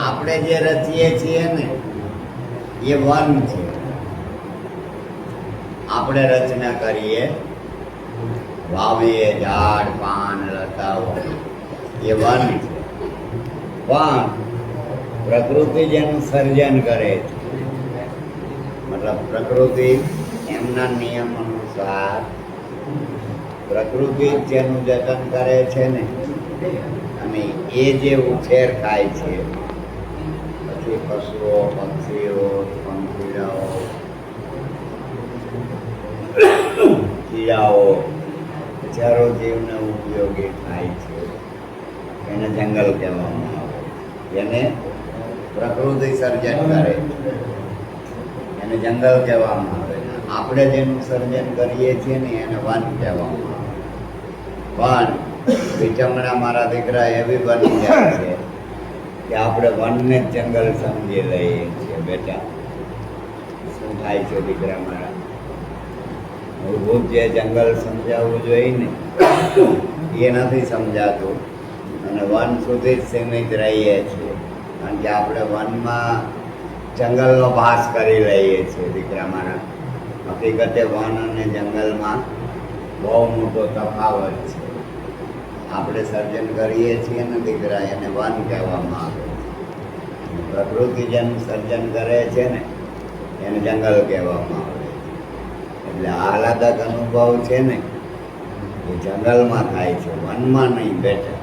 આપણે જે રચીએ છીએ ને એ વન છે. આપણે રચના કરીએ, વાવીએ ઝાડ પાન લતાઓ, એ વન છે. પણ પ્રકૃતિ જેનું સર્જન કરે છે, મતલબ પ્રકૃતિ એમના નિયમ અનુસાર પ્રકૃતિ જેનું જતન કરે છે ને, અને એ જે ઉછેર થાય છે, પછી પશુઓ પક્ષીઓ પંખીડાઓ કીડાઓ હજારો જીવને ઉપયોગી થાય છે, એને જંગલ કહેવામાં આવે. એને પ્રકૃતિ સર્જન કરે એને જંગલ કહેવામાં આવે. આપણે જેનું સર્જન કરીએ છીએ ને એને વન કહેવામાં આવે. પણ વિચમણા મારા દીકરા એવી બની જાય છે કે આપણે વનને જ જંગલ સમજી લઈએ છીએ. બેટા શું થાય છે દીકરા મારા? મૂળભૂત જે જંગલ સમજાવવું જોઈએ ને એ નથી સમજાતું, અને વન સુધી જ સીમિત રહીએ છીએ. કારણ કે આપણે વનમાં જંગલનો ભાસ કરી લઈએ છીએ દીકરા મારા. હકીકતે વન અને જંગલમાં બહુ મોટો તફાવત છે. આપણે સર્જન કરીએ છીએ ને દીકરા, એને વન કહેવામાં આવે. પ્રકૃતિ જેનું સર્જન કરે છે ને એને જંગલ કહેવામાં આવે. એટલે આહલાદક અનુભવ છે ને એ જંગલમાં થાય છે, વનમાં નહીં બેટા.